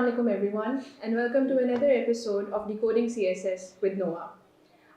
alaikum everyone and welcome to another episode of Decoding CSS with Noah.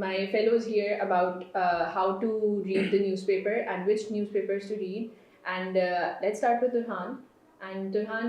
my fellows here about how to read the newspaper and which newspapers to read, and let's start with Turhan. And Turhan,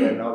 are now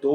2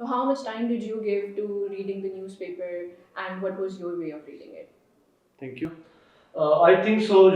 so how much time did you give to reading the newspaper and what was your way of reading it? Thank you. I think so.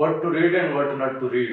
what to read and what not to read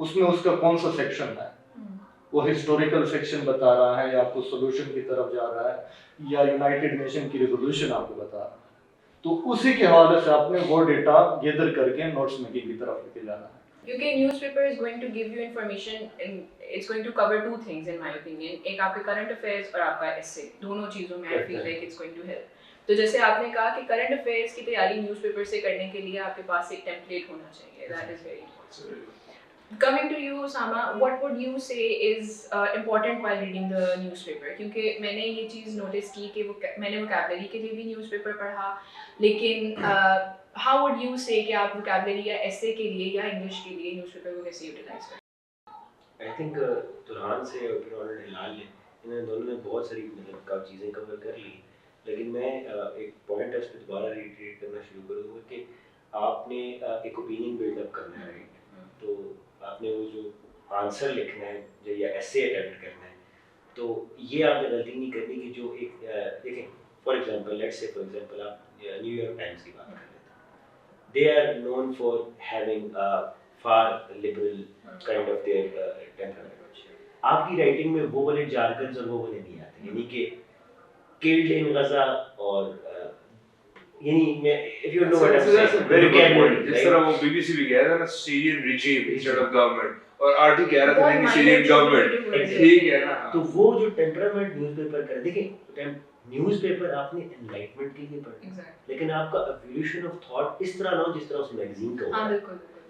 اس میں اس کا کون سا section ہے, وہ historical section بتا رہا ہے یا آپ کو سولوشن کی طرف جا رہا ہے یا یونائٹڈ نیشن کی ریزولوشن آپ کو بتا رہا ہے. تو اسی کے حوالے سے آپ نے وہ ڈیٹا گیدر کر کے نوٹس میکنگ کی طرف لے کے جانا ہے. کیونکہ newspaper is going to give you information, it's going to cover two things in my opinion, ایک آپ کے کرنٹ افیئرس اور آپ کا ایسے, دونوں چیزوں میں I feel like it's going to help. تو جیسے آپ نے کہا کہ کرنٹ افیئرس کی تیاری نیوز پیپر سے کرنے کے لیے آپ کے پاس ایک ٹیمپلیٹ ہونا چاہیے, that is very important. Coming to you, Osama, what would you say is important while reading the newspaper? کیونکہ میں نے یہ چیز نوٹس کی کہ میں نے وکیبلری کے لیے بھی نیوز پیپر پڑھا, لیکن how would you say کہ آپ وکیبلری یا ایسے کے لیے یا انگلش کے لیے نیوز پیپر کو کیسے یوٹیلائز کریں؟ آئی تھنک ترحان سے اور پھر اور ہلال نے, انہوں نے دونوں نے بہت ساری مطلب چیزیں کور کر لی, لیکن میں ایک پوائنٹ ہے اس پہ دوبارہ ریٹریٹ کرنا شروع کروں گا کہ آپ نے ایک اوپینین بلڈ اپ کرنا ہے, رائٹ. تو آپ نے وہ جو آنسر لکھنا ہے جو یا ایسے اٹیمپٹ کرنا ہے, تو یہ آپ نے غلطی نہیں کرنی کہ جو ایک دیکھیں for example let's say for example آپ نیو یارک ٹائمس کی بات کر لیتے ہیں, they are known for having for liberal kind of their temperament. آپ کی رائٹنگ میں وہ والے جارگنز اور وہ والے نہیں آتے, یعنی کہ killed in غزہ اور یعنی میں if you know what I'm saying, very good point. vocabulary, جس طرح وہ بی بی سی بھی کہہ رہا ہے نا Syrian regime instead of government, اور آر ٹی کہہ رہا تھا نہیں Syrian government, ٹھیک ہے نا. تو وہ جو ٹیمپرامنٹ نیوز پیپر کر, دیکھیں نیوز پیپر آپ نے انلائٹمنٹ کے لیے پڑھا, لیکن آپ کا ایولیوشن آف تھاٹ اس طرح نہ ہو جس طرح اس میگزین کا ہوا ہے.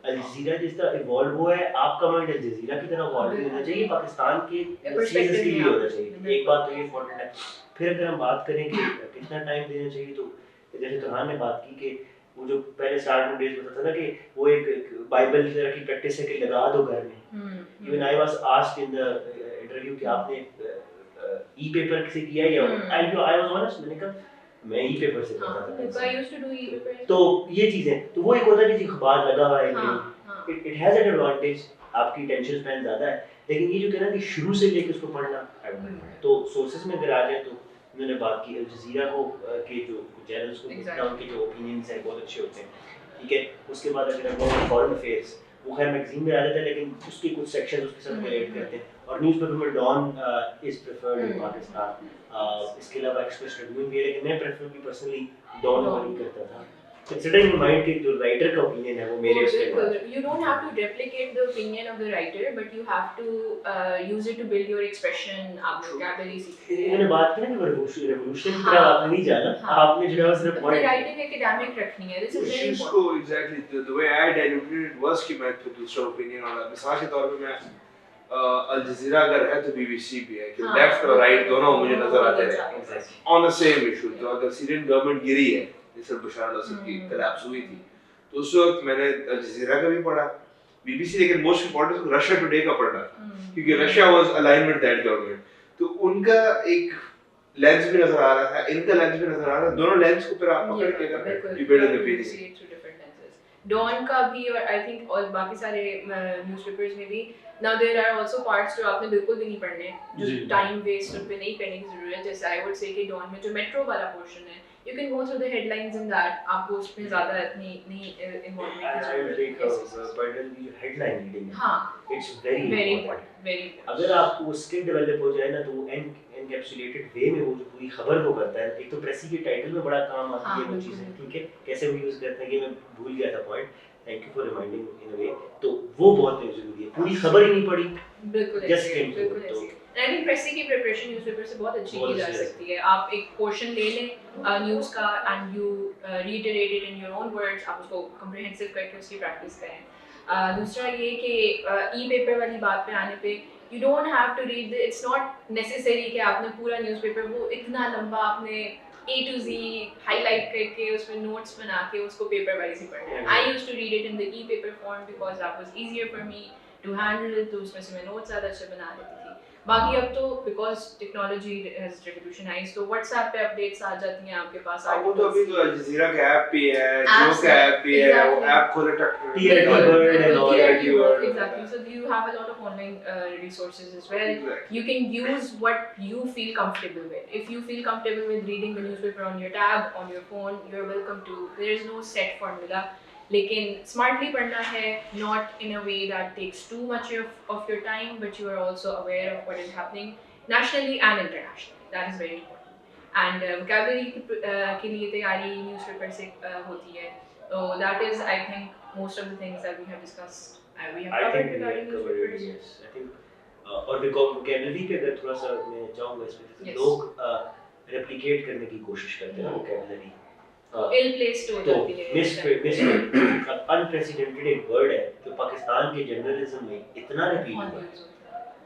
الجزیرہ جس طرح ایوالو ہوا ہے, آپ کا مائنڈ الجزیرہ کی طرح ایوالو نہیں ہونا چاہیے, پاکستان کے سیریز کے لیے ہونا چاہیے. ایک بات تو یہ امپورٹنٹ ہے. پھر اگر ہم بات کریں کہ کتنا ٹائم دینا چاہیے, تو جیسے ترحان نے بات کی کہ وہ جو پہلے اسٹارٹ میں ڈیز ہوتا تھا نا کہ وہ ایک بائبل کی طرح کی پریکٹس ہے کہ لگا دو گھر میں. Even I was asked in the interview کہ آپ نے ای پیپر سے کیا ہے یا آئی واز آنسٹ, میں نے کہا میں ای پیپر سے کرتا تھا. تو یہ چیزیں, تو وہ ایک ہوتا ہے کہ اخبار لگا ہوا ہے, اٹ ہیز این ایڈوانٹیج, آپ کی ٹینشن اسپین زیادہ ہے. لیکن یہ جو کہنا کہ شروع سے لے کے اس کو پڑھنا, تو سورسز میں اگر آ جائیں تو انہوں نے بات کی الجزیرہ کو کے جو چینلس کو, ان کے جو اوپینینس ہیں بہت اچھے ہوتے ہیں, ٹھیک ہے. اس کے بعد اگر ہم فارن افیئرس, وہ خیر میگزین میں آ جاتا ہے لیکن اس کے کچھ سیکشن اس کے ساتھ ریلیٹ کرتے ہیں. اور نیوز پیپر میں ڈان از پریفرڈ ان پاکستان. اس کے علاوہ ایکسپریس ٹریبیون بھی ہے, لیکن میں پریفر بھی پرسنلی ڈان کو نہیں کرتا تھا, considering in mind کہ جو رائٹر کا اوپینین ہے وہ میرے اس کے بعد. You don't have to replicate the opinion of the writer, but you have to use it to build your expression, آپ vocabulary سیکھتے ہیں. انہوں نے بات کی نا کہ ریولیوشن کی طرف آپ نے نہیں جانا, آپ نے جو ہے صرف پوائنٹ رائٹنگ academic رکھنی ہے. This is very important. کو exactly the way I diluted it was کہ میں پھر دوسرا اوپینین والا, مثال کے طور پہ میں الجزیرہ اگر ہے تو بی بی سی بھی ہے, کہ لیفٹ اور رائٹ دونوں مجھے نظر آتے رہے آن دا سیم ایشو. تو اگر سیرین گورنمنٹ گری ہے جیسے بشار الاسد کی کلیپس ہوئی تھی, تو اس وقت میں نے الجزیرہ کا بھی پڑھا, بی بی سی, لیکن موسٹ امپورٹنٹ رشیا ٹوڈے کا پڑھنا تھا, کیونکہ Russia was align with that government. تو ان کا ایک لینس بھی نظر آ رہا تھا, ان کا لینس بھی نظر آ رہا تھا, دونوں لینس کو پھر آپ پکڑ کے you build in the opinion. Dawn کا بھی, اور آئی تھنک اور باقی سارے نیوز پیپرز میں بھی now there are also parts جو آپ نے بالکل بھی نہیں پڑھنے, جو ٹائم ویسٹ ان پہ نہیں کرنے کی ضرورت. جیسے آئی وڈ سے کہ ڈان میں جو میٹرو والا پورشن ہے, you can go through the headlines in that, آپ کو اس میں زیادہ نہیں انوالو ہونے کی ضرورت ہے. ہاں, اٹس ویری امپورٹنٹ. اگر آپ کو اسکل ڈیولپ ہو جائے نا, تو وہ انکیپسولیٹڈ وے میں وہ جو پوری خبر کو کرتا ہے. ایک تو پریسی کے ٹائٹل میں بڑا کام آتی ہے وہ چیزیں, ٹھیک ہے, کیسے وہ یوز کرتے ہیں, یہ میں بھول گیا تھا point, thank you for reminding in a way. تو وہ بہت ضروری ہے, پوری خبر ہی نہیں پڑھی, بالکل بالکل ایسے. آئی تھنک پریسی کی پریپریشن نیوز پیپر سے بہت اچھی کی جا سکتی ہے. آپ ایک پورشن لے لیں نیوز کا and you retreat it in your own words, آپ اس کو کمپریہنسو کر کے اس کی پریکٹس کریں. دوسرا یہ کہ ای پیپر والی بات پہ آنے پہ, you don't have to read, it's not necessary کہ آپ نے پورا نیوز پیپر وہ اتنا لمبا آپ نے A to Z high light کر کے اس میں نوٹس بنا کے اس کو پیپر وائز ہی پڑھنا ہے. I use to read it in the e paper form because that was easier for me to handle, تو اس میں سے میں نوٹس زیادہ اچھے بنا لیتی تھی. باقی اب تو بیکاز ٹیکنالوجی ہیز ریولیوشنائز, تو واٹس ایپ پہ اپڈیٹس آ جاتی ہیں آپ کے پاس. وہ تو ابھی تو الجزیرہ کا ایپ بھی ہے, جو کا ایپ بھی ہے, وہ ایپ کھولے exactly, so you have a lot of online resources as well. You can use what you feel comfortable with. If you feel comfortable with reading the newspaper on your tab, on your phone, you're welcome to. There is no set formula. لیکن smartly پڑھنا ہے, not in a way that takes too much of your time, but you are also aware of what is happening nationally and internationally. That is very important. And vocabulary کے لیے تیاری news paper سے ہوتی ہے. So that is, I think, most of the things that we have discussed. We have covered regarding newspapers. Yes, I think. اور vocabulary پہ اگر تھوڑا سا میں چاہوں گا اس پہ, لوگ ریپلیکیٹ کرنے کی کوشش کرتے ہیں vocabulary. ill placed ہو جاتی ہے. unprecedented ایک ورڈ ہے جو پاکستان کے جرنلزم میں اتنا ریپیٹ ہوا ہے.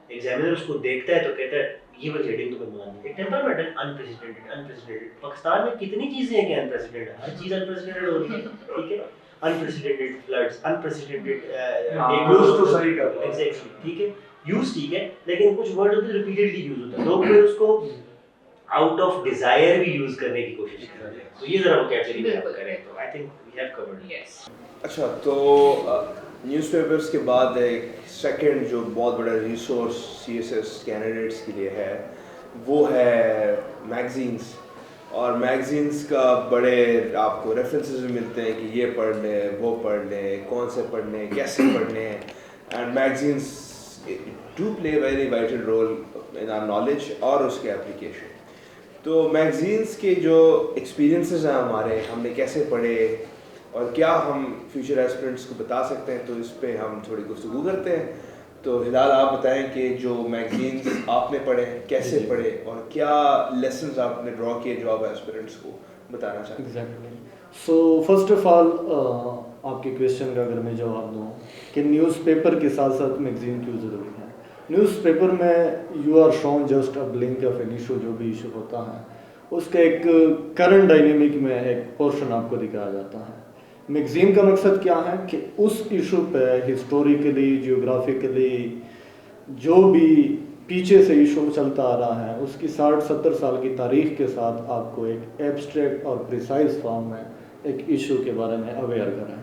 ایگزامینر اس کو دیکھتا ہے تو کہتا ہے یہ والی ہیڈنگ تو میں مان لوں. ٹیمپرامنٹل انپریسیڈنٹڈ. پاکستان میں کتنی چیزیں ہیں کہ انپریسیڈنٹڈ, ہر چیز انپریسیڈنٹڈ ہو رہی ہے, ٹھیک ہے. انپریسیڈنٹڈ فلڈز, انپریسیڈنٹڈ یوز تو صحیح کر رہا ہے, ایگزیکٹلی, ٹھیک ہے. یوز ٹھیک ہے, لیکن کچھ ورڈ ہوتے ہیں ریپیٹڈلی یوز ہوتا ہے, لوگ پھر اس کو آؤٹ آف ڈیزائر بھی یوز کرنے کی کوشش کر رہے ہیں. تو یہ ذرا ووکیبلری میں آپ کریں تو I think we have covered. Yes. اچھا, تو نیوز پیپرس کے بعد ایک سیکنڈ جو بہت بڑا resource C S S candidates کے لیے ہے وہ ہے میگزینس. اور میگزینس کا بڑے آپ کو ریفرنسز بھی ملتے ہیں کہ یہ پڑھ لیں, وہ پڑھ لیں, کون سے پڑھنے, کیسے پڑھنے. And magazines do play very vital role in our knowledge اور اس کے اپلیکیشن. تو میگزینس کے جو ایکسپیرینسز ہیں ہمارے, ہم نے کیسے پڑھے اور کیا ہم فیوچر ایسپرنٹس کو بتا سکتے ہیں, تو اس پہ ہم تھوڑی گفتگو کرتے ہیں. تو ہلال آپ بتائیں کہ جو میگزینس آپ نے پڑھے, کیسے پڑھے اور کیا لیسنز آپ نے ڈرا کیے جو آپ ایسپرنٹس کو بتانا چاہتے ہیں. Exactly. So first of all آپ کے کویشچن کا اگر میں جواب دوں کہ نیوز پیپر کے ساتھ ساتھ میگزین کیوں ضروری ہے. نیوز پیپر میں you are shown just a blink of an issue, جو بھی ایشو ہوتا ہے اس کا ایک کرنٹ ڈائنیمک میں ایک پورشن آپ کو دکھایا جاتا ہے. میگزین کا مقصد کیا ہے کہ اس ایشو پہ ہسٹوریکلی, جیوگرافیکلی جو بھی پیچھے سے ایشو چلتا آ رہا ہے اس کی 60-70 سال کی تاریخ کے ساتھ آپ کو ایک ایبسٹریکٹ اور پریسائز فارم میں ایک ایشو کے بارے میں اویئر کریں.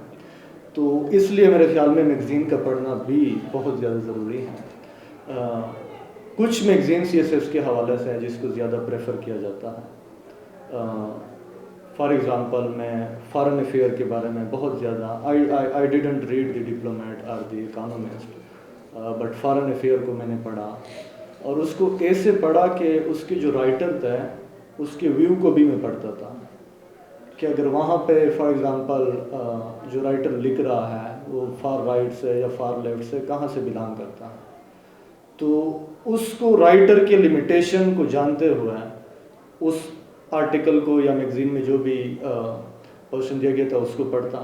تو اس لیے میرے خیال میں میگزین کا پڑھنا بھی بہت زیادہ ضروری ہے. کچھ میگزین سی ایس ایس کے حوالے سے ہیں جس کو زیادہ پریفر کیا جاتا ہے. فار ایگزامپل میں فارن افیئر کے بارے میں بہت زیادہ I didn't read the diplomat اور دی اکانومسٹ, بٹ فارن افیئر کو میں نے پڑھا اور اس کو ایسے پڑھا کہ اس کے جو رائٹر تھے اس کے ویو کو بھی میں پڑھتا تھا کہ اگر وہاں پہ فار ایگزامپل جو رائٹر لکھ رہا ہے وہ فار رائٹ سے یا فار لیفٹ سے کہاں سے بلانگ کرتا ہے, تو اس کو رائٹر کے لمیٹیشن کو جانتے ہوئے اس آرٹیکل کو یا میگزین میں جو بھی پورشن دیا گیا تھا اس کو پڑھتا.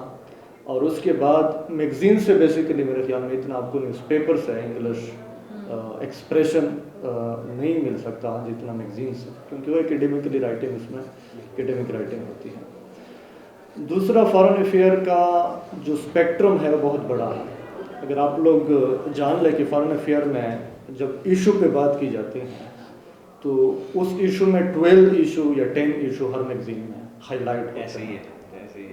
اور اس کے بعد میگزین سے بیسیکلی میرے خیال میں اتنا آپ کو نیوز پیپر سے انگلش ایکسپریشن نہیں مل سکتا جتنا میگزین سے, کیونکہ وہ اکیڈیمکلی رائٹنگ, اس میں اکیڈیمک رائٹنگ ہوتی ہے. دوسرا, فارن افیئر کا جو اسپیکٹرم ہے وہ بہت بڑا ہے. اگر آپ لوگ جان لیں کہ فارن افیئر میں جب ایشو پہ بات کی جاتی ہے تو اس ایشو میں 12 ایشو یا 10 ایشو ہر میگزین میں ہائی لائٹ ایسے ہی ہے.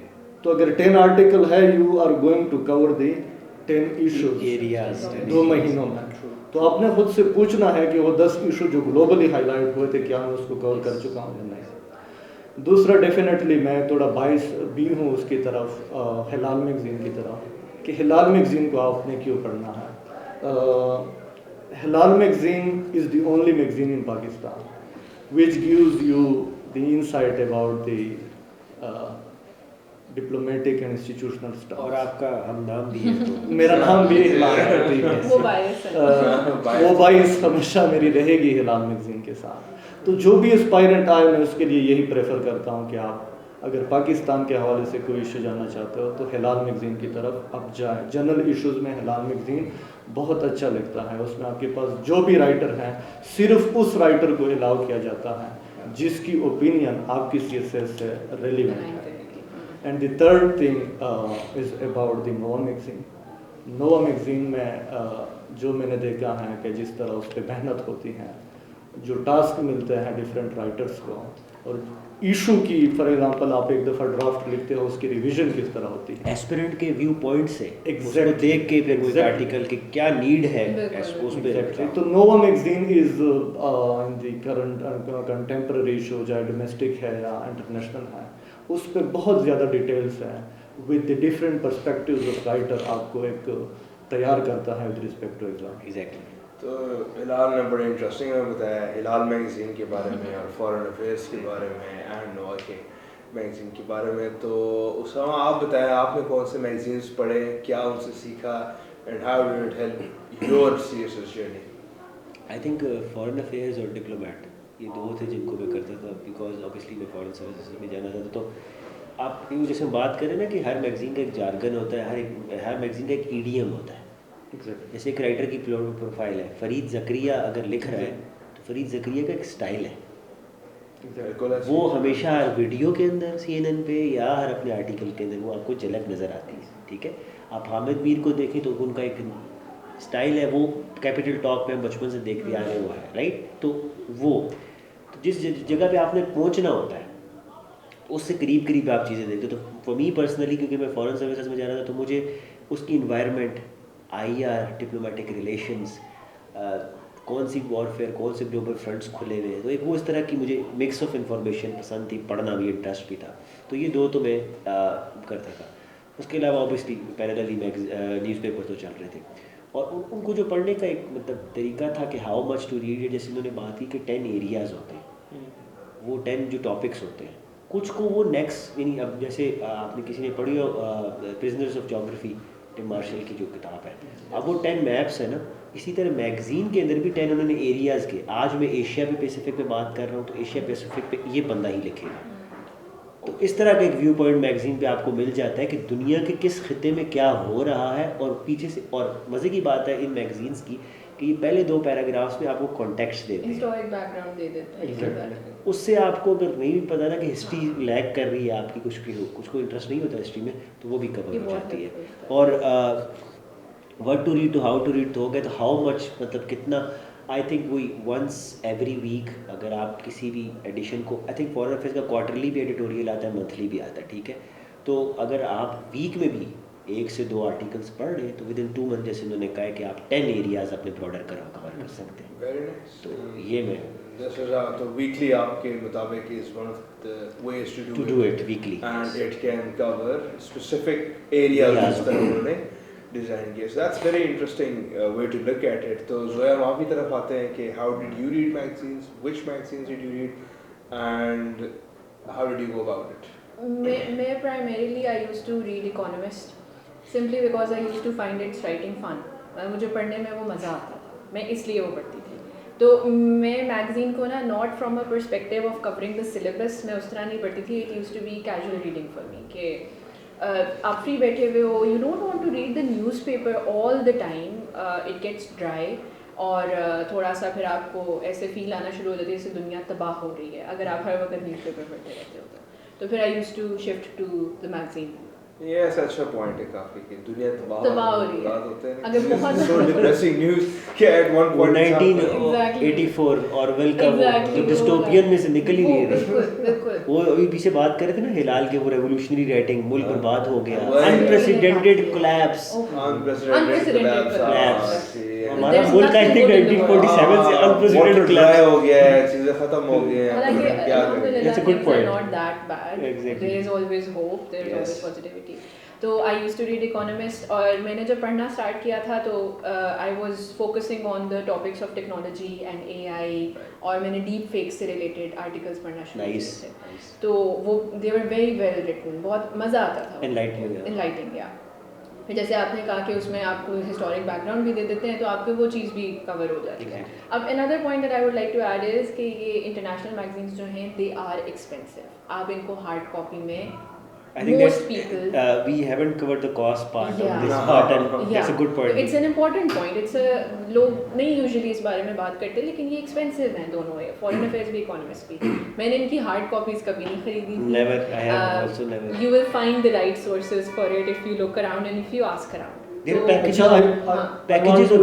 تو اگر 10 آرٹیکل ہے, you are going to cover the 10 issues areas 2 مہینوں میں. تو آپ نے خود سے پوچھنا ہے کہ وہ 10 ایشو جو گلوبلی ہائی لائٹ ہوئے تھے کیا میں اس کو کور کر چکا ہوں یا نہیں. دوسرا, ڈیفینیٹلی میں تھوڑا باعث بھی ہوں اس کی طرف, ہلال میگزین کی طرف, کہ ہلال میگزین کو آپ نے کیوں پڑھنا ہے. Hilal magazine is the only magazine in Pakistan which gives you the insight about the diplomatic and institutional stuff. اور آپ کا ہم نام بھی ہے, میرا نام بھی ہلال ہے, وہ باعث ہمیشہ میری رہے گی ہلال میگزین کے ساتھ. تو جو بھی اسپائرنٹ آئے میں اس کے لیے یہی پریفر کرتا ہوں کہ آپ اگر پاکستان کے حوالے سے کوئی ایشو جاننا چاہتے ہو تو ہلال میگزین کی طرف آپ جائیں. جنرل ایشوز میں ہلال میگزین بہت اچھا لگتا ہے. اس میں آپ کے پاس جو بھی رائٹر ہیں صرف اس رائٹر کو الاؤ کیا جاتا ہے جس کی اوپینین آپ کی سی ایس ایس سے ریلیونٹ ہے. And the third thing is about the نوا میگزین. نوا میگزین میں جو میں نے دیکھا ہے کہ جس طرح اس پہ محنت ہوتی ہے, جو ٹاسک ملتے ہیں ڈفرینٹ رائٹرس کو, اور ایشو کی فار ایگزامپل آپ ایک دفعہ ڈرافٹ لکھتے ہو اس کی ریویژن کس طرح ہوتی ہے ایسپیرنٹ کے ویو پوائنٹ سے, اس کو دیکھ کے پھر وہ آرٹیکل کی کیا نیڈ ہے اس پہ. تو nova magazine is in the current contemporary issue, چاہے ڈومیسٹک ہے یا انٹرنیشنل ہے, اس پہ بہت زیادہ ڈیٹیلس ہیں with the different perspectives of writer آپ کو ایک تیار کرتا ہے with respect to exam. Exactly. تو ہلال نے بڑے انٹرسٹنگ ہمیں بتایا ہلال میگزین کے بارے میں اور فارن افیئرس کے بارے میں اینڈ نوا کے میگزین کے بارے میں. تو اسامہ آپ بتائیں آپ نے کون سے میگزینس پڑھے, کیا ان سے سیکھا, and how did it help your serious journey? I think foreign affairs اور ڈپلومیٹ یہ دو تھے جن کو میں کرتا تھا, بیکاز اوبیسلی میں فارن سروسز میں جانا تھا. تو آپ جیسے بات کریں نا کہ ہر میگزین کا ایک جارگن ہوتا ہے, ہر میگزین کا ایک ایڈیم ہوتا ہے. جیسے ایک رائٹر کی پروفائل ہے, فرید زکریہ اگر لکھ رہا ہے تو فرید زکریہ کا ایک اسٹائل ہے, وہ ہمیشہ ہر ویڈیو کے اندر سی این این پہ یا ہر اپنے آرٹیکل کے اندر وہ آپ کو جھلک نظر آتی ہے. ٹھیک ہے, آپ حامد میر کو دیکھیں تو ان کا ایک اسٹائل ہے, وہ کیپٹل ٹاک پہ ہم بچپن سے دیکھتے آ رہے ہوا ہے, رائٹ. تو وہ جس جگہ پہ آپ نے پہنچنا ہوتا ہے اس سے قریب قریب آپ چیزیں دیکھتے. تو فار می پرسنلی کیونکہ میں فارن سروسز میں جا رہا تھا تو مجھے اس کی environment, I R, diplomatic relations, کون سی وارفیئر, کون سے گلوبل فرنٹس کھلے ہوئے ہیں, تو ایک وہ اس طرح کی مجھے مکس آف انفارمیشن پسند تھی, پڑھنا بھی انٹرسٹ بھی تھا. تو یہ دو تو میں کرتا تھا. اس کے علاوہ اوبیسلی پیراللی نیوز پیپر تو چل رہے تھے, اور ان کو جو پڑھنے کا ایک مطلب طریقہ تھا کہ ہاؤ مچ ٹو ریڈ, جیسے انہوں نے بات کی کہ 10 ایریاز ہوتے ہیں, وہ 10 جو ٹاپکس ہوتے ہیں, کچھ کو وہ نیکسٹ, یعنی اب جیسے آپ نے کسی نے پڑھی ہو prisoners of geography Tim Marshall کی جو کتاب ہے, اب وہ 10 میپس ہے نا, اسی طرح میگزین کے اندر بھی 10 انہوں نے ایریاز کے. آج میں ایشیا پیسیفک پہ بات کر رہا ہوں تو ایشیا پیسیفک پہ یہ بندہ ہی لکھے گا. تو اس طرح کا ایک ویو پوائنٹ میگزین پہ آپ کو مل جاتا ہے کہ دنیا کے کس خطے میں کیا ہو رہا ہے, اور پیچھے سے. اور مزے کی بات ہے ان میگزینس کی کہ یہ پہلے 2 پیراگرافس میں آپ کو کانٹیکسٹ دیتے ہیں, ہسٹورک بیک گراؤنڈ دے دیتے ہیں. اس سے آپ کو اگر نہیں بھی پتا نا کہ ہسٹری لیگ کر رہی ہے آپ کی, کچھ کو انٹرسٹ نہیں ہوتا ہسٹری میں, تو وہ بھی کور ہو جاتی ہے. اور what to read to how to read تو ہو گیا, تو ہاؤ مچ مطلب کتنا. آئی تھنک وہی ونس ایوری ویک اگر آپ کسی بھی ایڈیشن کو, آئی تھنک فارن افیئرس کا کوارٹرلی بھی ایڈیٹوریل آتا ہے, منتھلی بھی آتا ہے, ٹھیک ہے. تو اگر آپ ویک میں بھی 1 سے 2 آرٹیکلس پڑھ لیں تو ود ان 2 منتھ جیسے انہوں نے کہا ہے کہ آپ 10 ایریاز اپنے براڈر کور کر سکتے ہیں. Very nice. تو یہ میں تو ویکلی آپ کے مطابق is one of the ways to do it weekly, and it can cover specific areas جس طرح انہوں نے ڈیزائن کیا. So that's very interesting way to look at it. تو زویا ہم آپ کی طرف آتے ہیں کہ how did you read magazines, which magazines did you read and how did you go about it? میں primarily I used to read Economist simply because I used to find its writing fun. مجھے پڑھنے میں وہ مزہ آتا تھا, میں اس لیے وہ پڑھتی تھی. تو میں میگزین کو نا not from a perspective of covering the syllabus, میں اس طرح نہیں پڑھتی تھی. It use to be casual reading for me کہ آپ فری بیٹھے ہوئے ہو, you don't want to read the news paper all the time, it gets dry, اور تھوڑا سا پھر آپ کو ایسے فیل آنا شروع ہو جاتی ہے جیسے دنیا تباہ ہو رہی ہے اگر آپ ہر وقت نیوز پیپر پڑھتے رہتے ہو. تو پھر I use to shift to the magazine. یہ ایسا اچھا پوائنٹ ہے کافی کہ دنیا تباہ ہو رہی ہے. اگر بہت so depressing news کہ at one point 1984 اورویل کا وہ ڈسٹوپین میں سے نکل ہی نہیں رہی. وہ ابھی پیچھے بات کر رہے تھے نا ہلال کے, وہ ریولیوشنری رائٹنگ, ملک برباد ہو گیا, انپریسیڈنٹڈ کولیپس, ہمارا ملک آئی تھنک 1947 سے انپریسیڈنٹڈ کولیپس ہو گیا ہے, چیزیں ختم ہو گئی ہیں. That's a good point. Not that bad. Exactly. There is always hope. There is always positivity. تو I used to read Economist, اور میں نے جب پڑھنا اسٹارٹ کیا تھا تو I was focusing on the topics of technology and AI, اور میں نے ڈیپ فیکس سے ریلیٹڈ آرٹیکلس پڑھنا شروع کیے تھے. تو وہ they were very well written, بہت مزہ آتا تھا. Enlightening, yeah. پھر جیسے آپ نے کہا کہ اس میں آپ کو ہسٹورک بیک گراؤنڈ بھی دے دیتے ہیں تو آپ کو وہ چیز بھی کور ہو جاتی ہے. اب another point that I would like to add is کہ یہ انٹرنیشنل میگزینس جو ہیں they are expensive. آپ ان کو ہارڈ کاپی میں I think that we haven't covered the cost part of this part, and that's a good point. It's an important point. It's a لوگ نہیں usually اس بارے میں بات کرتے, لیکن یہ expensive ہیں دونوں. فارن افیئرس بھی, اکانومسٹ بھی. میں نے ان کی ہارڈ کاپیز کبھی نہیں خریدی. Never. I have also never. You will find the right sources for it if you look around and if you ask around. Packages اور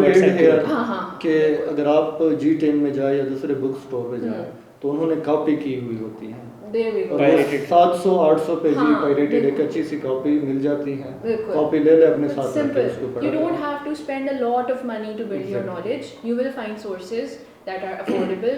کہ اگر آپ G10 میں جائیں یا دوسرے بک اسٹور پہ جائیں تو انہوں نے کاپی کی ہوئی ہوتی ہیں, 700-800 پہ جی پائریٹڈ ایک اچھی سی کاپی مل جاتی ہے, کاپی لے لے اپنے ساتھ رکھ کے اس کو پڑھیں. You don't have to spend a lot of money to build your knowledge. You will find sources that are affordable.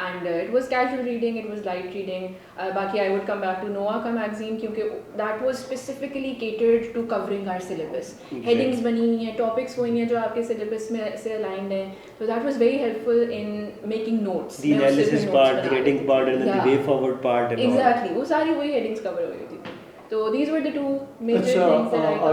and it was casual reading, it was light reading. Baki I would come back to Noah ka magazine kyunki that was specifically catered to covering our syllabus. Headings bani hui hain, topics hui hain jo aapke syllabus mein se aligned hain, so that was very helpful in making notes. The analysis part, the rating part, and then the way forward part and exactly wo sari wahi headings cover ho gayi thi. So these were the two major things that I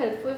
helpful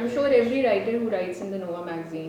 I'm sure every writer who writes in the Noah magazine,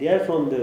they are from the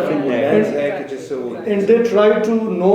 of in and they try to know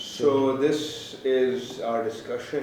So this is our discussion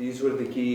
These were the key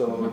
So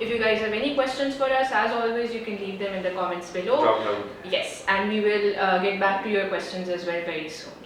If you guys have any questions for us, as always, you can leave them in the comments below. Yes, and we will get back to your questions as well very soon.